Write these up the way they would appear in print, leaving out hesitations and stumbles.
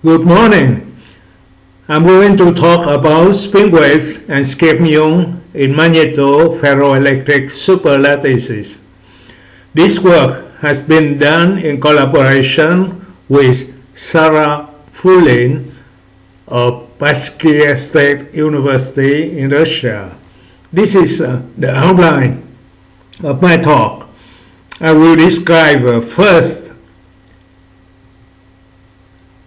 Good morning. I'm going to talk about spin waves and skyrmions in magneto-ferroelectric superlattices. This work has been done in collaboration with Sarah Fulin of Bashkia State University in Russia. This is the outline of my talk. I will describe first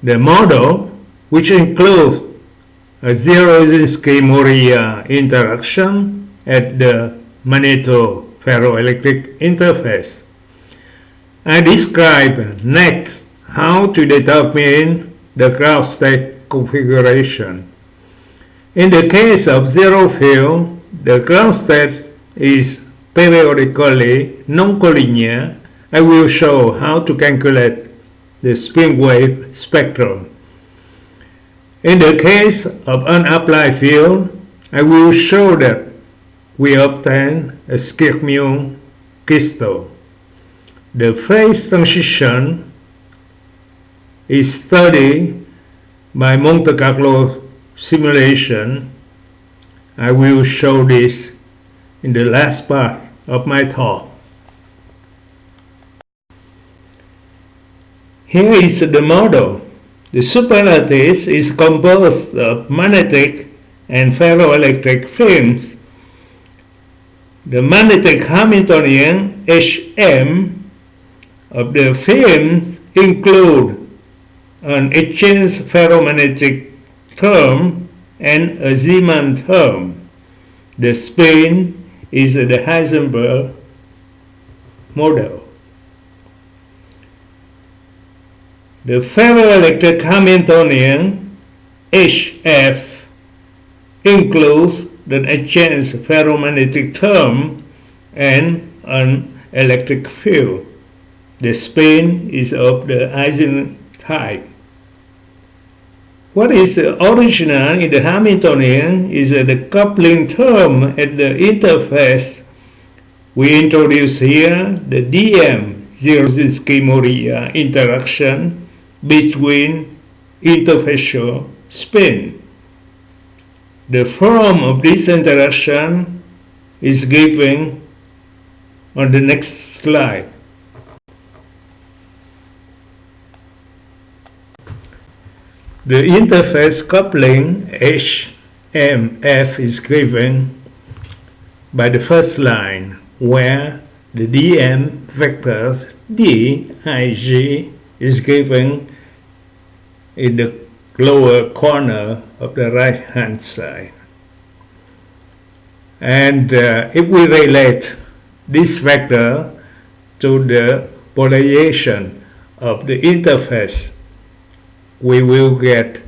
the model, which includes a zero-Zinski-Moria interaction at the magneto-ferroelectric interface. I describe next how to determine the ground state configuration. In the case of zero field, the ground state is periodically non-collinear. I will show how to calculate the spin wave spectrum. In the case of an applied field, I will show that we obtain a skyrmion crystal. The phase transition is studied by Monte Carlo simulation. I will show this in the last part of my talk. Here is the model. The superlattice is composed of magnetic and ferroelectric films. The magnetic Hamiltonian Hm of the films include an exchange ferromagnetic term and a Zeeman term. The spin is the Heisenberg model. The ferroelectric Hamiltonian Hf includes the exchange ferromagnetic term and an electric field. The spin is of the Eisen type. What is original in the Hamiltonian is the coupling term at the interface. We introduce here the Diem Zero-Zinski-Moria interaction between interfacial spin. The form of this interaction is given on the next slide. The interface coupling HMF is given by the first line, where the Dm vector Dig is given in the lower corner of the right hand side. And if we relate this vector to the polarization of the interface, we will get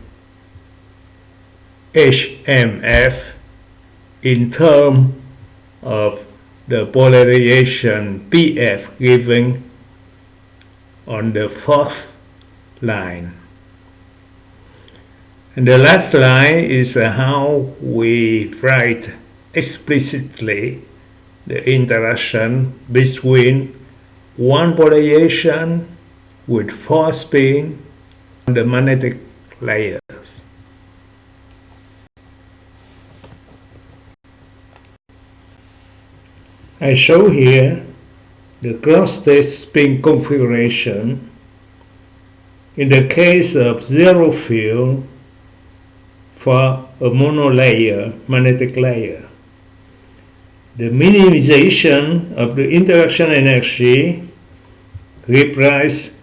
HMF in terms of the polarization PF given on the fourth line. And the last line is how we write explicitly the interaction between one polarization with four spin on the magnetic layers. I show here the ground state spin configuration. In the case of zero field, for a monolayer magnetic layer, the minimization of the interaction energy gives rise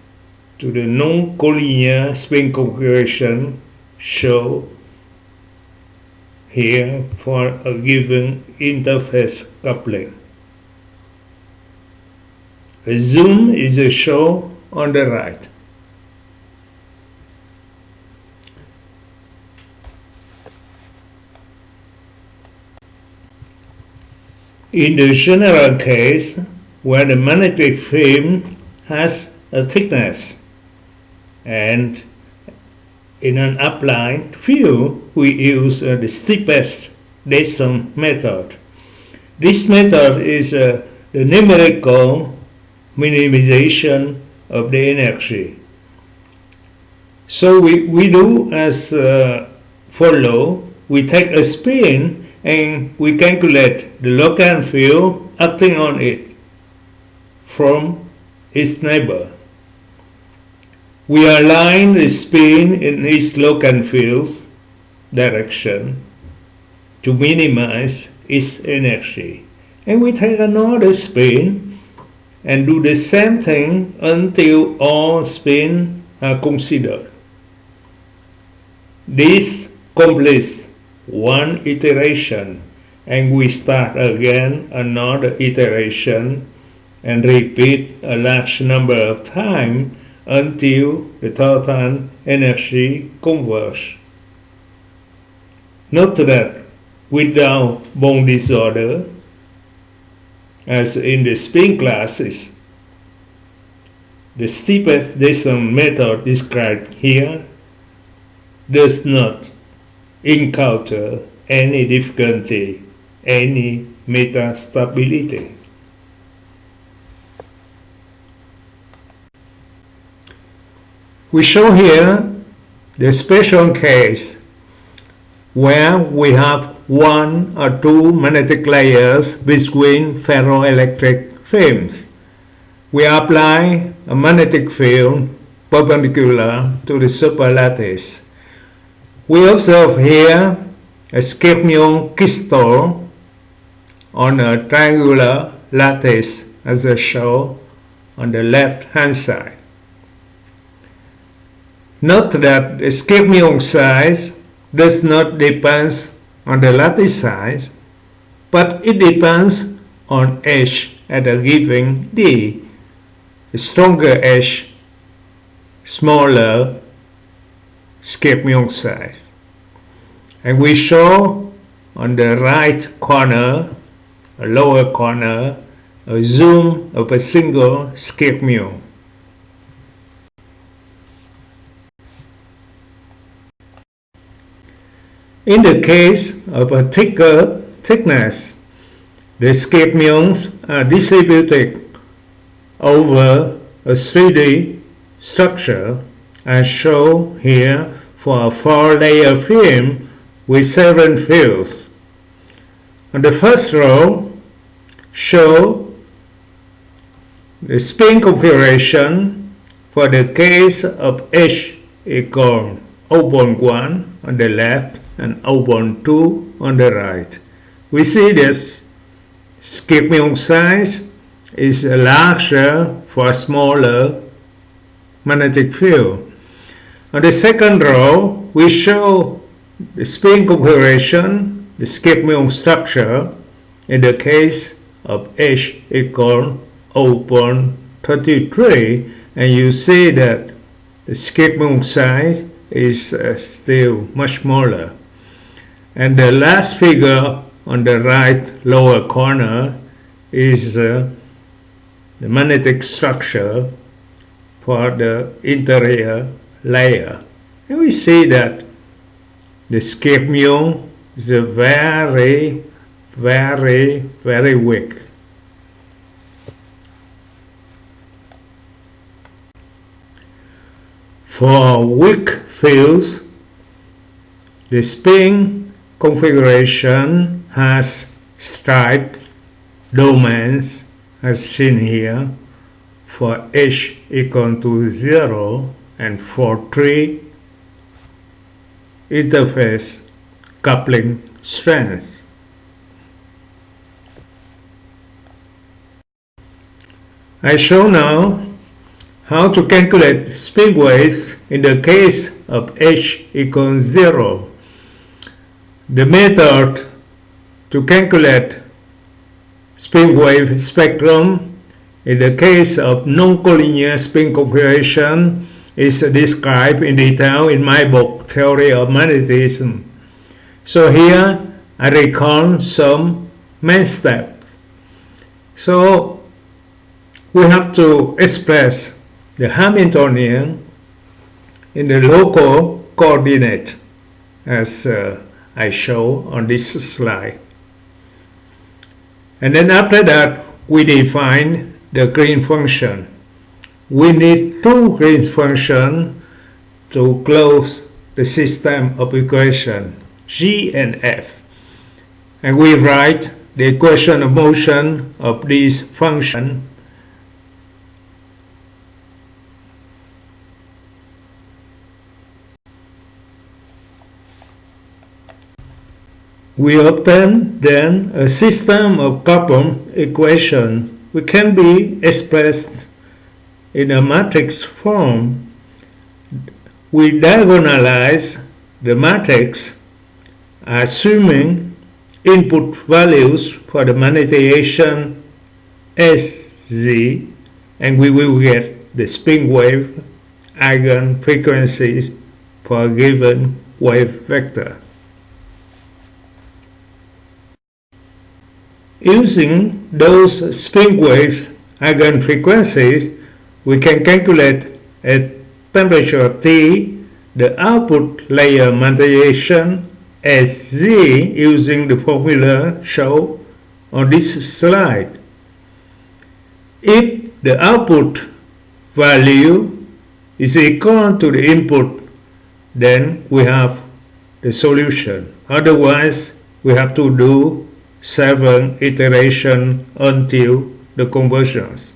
to the non-collinear spin configuration shown here for a given interface coupling. A zoom is shown on the right. In the general case, where the magnetic film has a thickness, and in an applied field, we use the steepest descent method. This method is the numerical minimization of the energy. So we do as follow. We take a spin and we calculate the local field acting on it from its neighbor. We align the spin in its local field's direction to minimize its energy. And we take another spin and do the same thing until all spins are considered. This completes one iteration, and we start again another iteration and repeat a large number of times until the total energy converges. Note that without bond disorder, as in the spin classes, the steepest descent method described here does not encounter any difficulty, any metastability. We show here the special case where we have one or two magnetic layers between ferroelectric films. We apply a magnetic field perpendicular to the superlattice. We observe here a Skyrmion crystal on a triangular lattice as shown on the left hand side. Note that the Skyrmion size does not depend on the lattice size, but it depends on H at a given D. The stronger H, smaller Skyrmion size. And we show on the right corner, a lower corner, a zoom of a single Skyrmion. In the case of a thicker thickness, the Skyrmions are distributed over a 3D structure as shown here for a 4-layer film with 7 fields. On the first row, show the spin configuration for the case of H equal 0.1 on the left and 0.2 on the right. We see this Skyrmion size is larger for a smaller magnetic field. On the second row, we show the spin configuration, the Skyrmion structure in the case of H equal 0.33, and you see that the Skyrmion size is still much smaller. And the last figure on the right lower corner is the magnetic structure for the interior layer. And we see that the Skyrmion is very, very, very weak. For weak fields, the spin configuration has striped domains as seen here for H equal to 0 and for 3 interface coupling strengths. I show now how to calculate spin waves in the case of H equals 0. The method to calculate spin wave spectrum in the case of non-collinear spin configuration is described in detail in my book Theory of Magnetism. So here I recall some main steps. So we have to express the Hamiltonian in the local coordinate as I show on this slide. And then after that we define the Green function. We need two Green functions to close the system of equation G and F. And we write the equation of motion of this function we obtain then a system of coupled equations which can be expressed in a matrix form. We diagonalize the matrix assuming input values for the magnetization SZ, and we will get the spin wave eigenfrequencies for a given wave vector. Using those spin wave eigenfrequencies, we can calculate at temperature T the output layer magnetization Sz using the formula shown on this slide. If the output value is equal to the input, then we have the solution. Otherwise, we have to do 7 iterations until the conversions.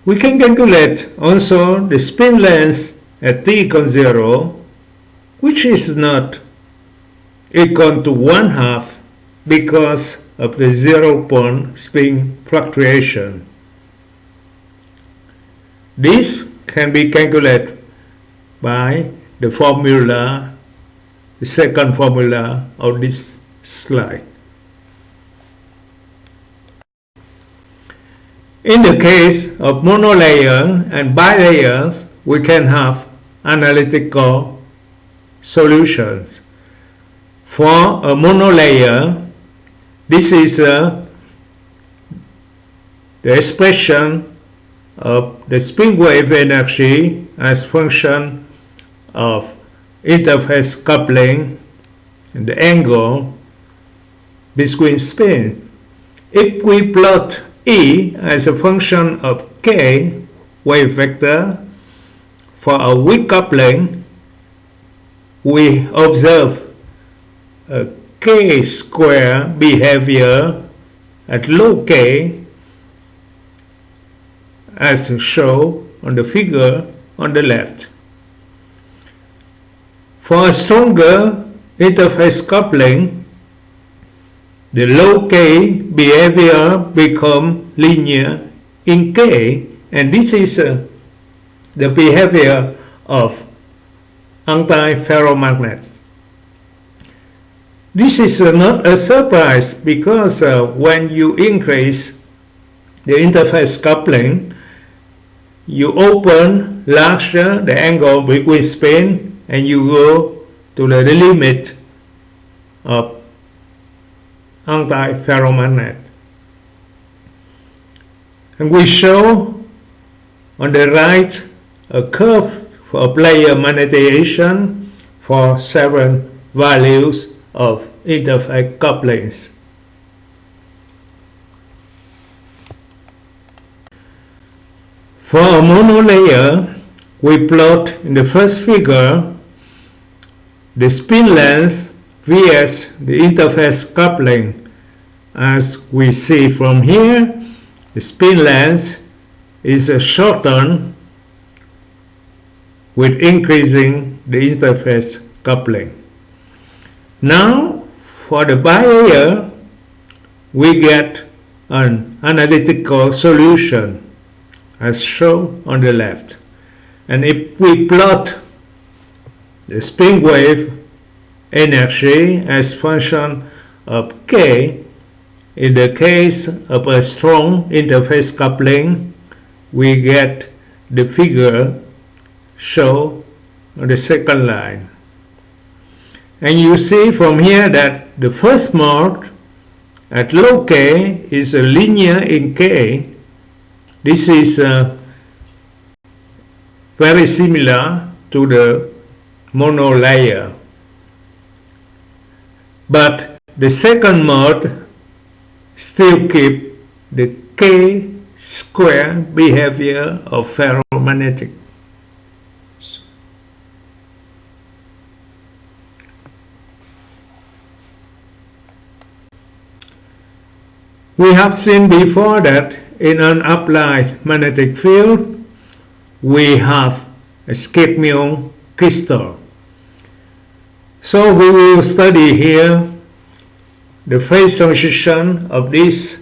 We can calculate also the spin length at t equals 0, which is not equal to 1/2 because of the 0-point spin fluctuation. This can be calculated by the formula, the second formula of this slide. In the case of monolayer and bilayers, we can have analytical solutions. For a monolayer, this is the expression of the spin wave energy as function of interface coupling and the angle between spin. If we plot E as a function of K wave vector for a weak coupling, we observe a K square behavior at low K as shown on the figure on the left. For a stronger interface coupling, the low K behavior become linear in K, and this is the behavior of antiferromagnets. This is not a surprise because when you increase the interface coupling, you open larger the angle between spin and you go to the limit of antiferromagnet. And we show on the right a curve for player magnetization for 7 values of interface couplings. For a monolayer, we plot in the first figure the spin length vs the interface coupling. As we see from here, the spin length is shortened with increasing the interface coupling. Now, for the bilayer, we get an analytical solution as shown on the left. And if we plot the spin wave energy as function of K, in the case of a strong interface coupling, we get the figure shown on the second line. And you see from here that the first mode at low K is linear in K. This is very similar to the monolayer. But the second mode still keep the K square behavior of ferromagnetic. We have seen before that in an applied magnetic field, we have a skyrmion crystal. So we will study here the phase transition of this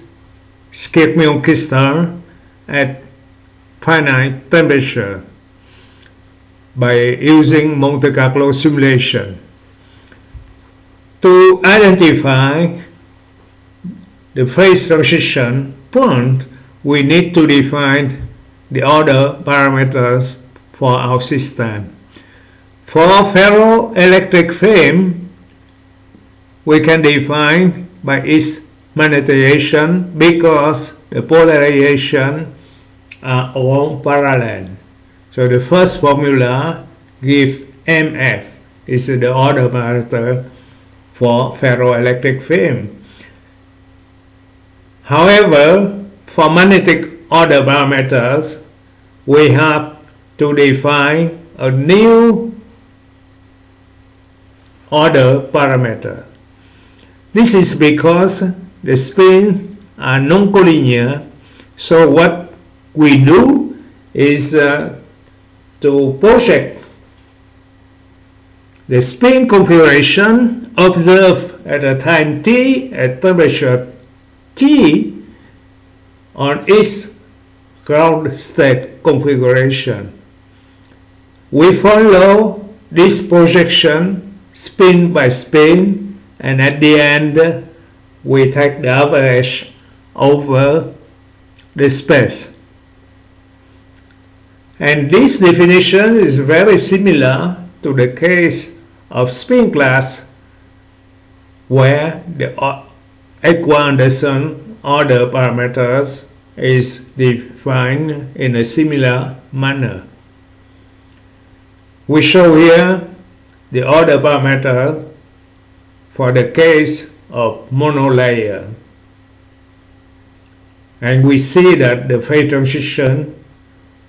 skyrmion crystal at finite temperature by using Monte Carlo simulation. To identify the phase transition point, we need to define the order parameters for our system. For ferroelectric film, we can define by its magnetization because the polarization are all parallel. So the first formula gives MF is the order parameter for ferroelectric film. However, for magnetic order parameters, we have to define a new order parameter. This is because the spins are non-collinear, so what we do is to project the spin configuration observed at a time t at temperature T on its ground state configuration. We follow this projection spin by spin, and at the end we take the average over the space. And this definition is very similar to the case of spin class, where the Equal-Anderson order parameters is defined in a similar manner. We show here the order parameter for the case of monolayer, and we see that the phase transition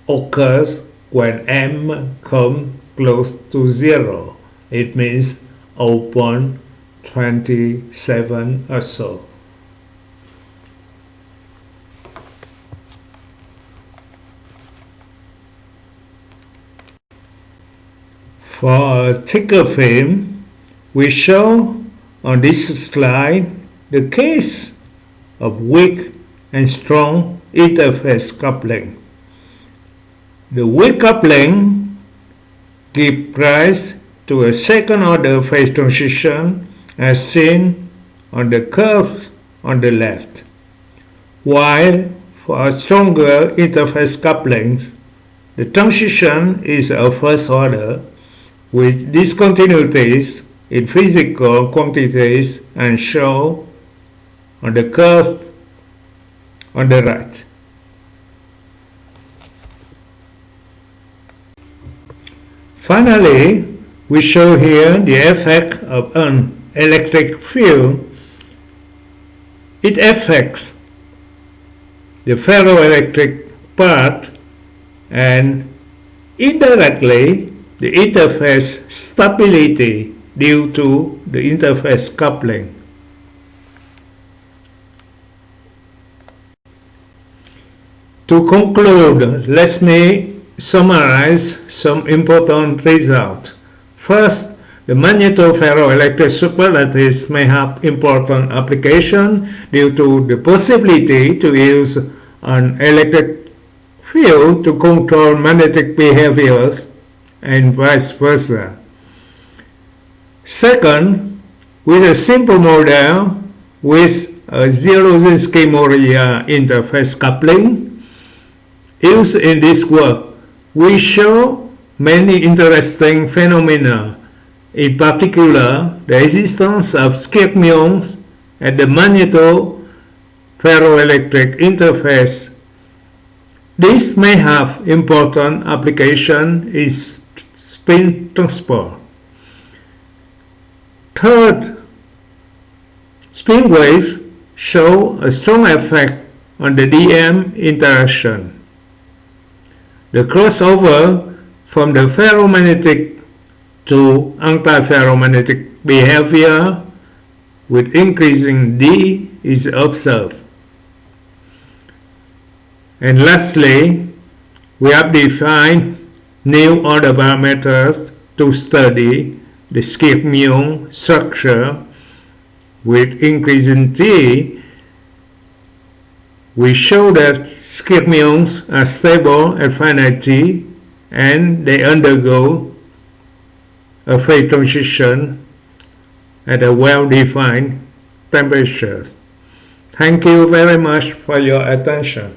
occurs when M comes close to 0. It means 0.27 or so. For a thicker film, we show on this slide the case of weak and strong interface coupling. The weak coupling gives rise to a second order phase transition as seen on the curve on the left, while for stronger interface couplings, the transition is a first order with discontinuities in physical quantities and shown on the curve on the right. Finally, we show here the effect of an electric field. It affects the ferroelectric part and indirectly the interface stability due to the interface coupling. To conclude, let me summarize some important results. First, the magneto-ferroelectric superlattices may have important application due to the possibility to use an electric field to control magnetic behaviors and vice versa. Second, with a simple model with a Zielinski-Moria interface coupling used in this work, we show many interesting phenomena, in particular the existence of skyrmions at the magneto-ferroelectric interface. This may have important application in spin transport. Third, spin waves show a strong effect on the DM interaction. The crossover from the ferromagnetic to antiferromagnetic behavior with increasing D is observed. And lastly, we have defined new order parameters to study the Skyrmion structure. With increasing T, we show that Skyrmions are stable at finite T and they undergo a phase transition at a well-defined temperature. Thank you very much for your attention.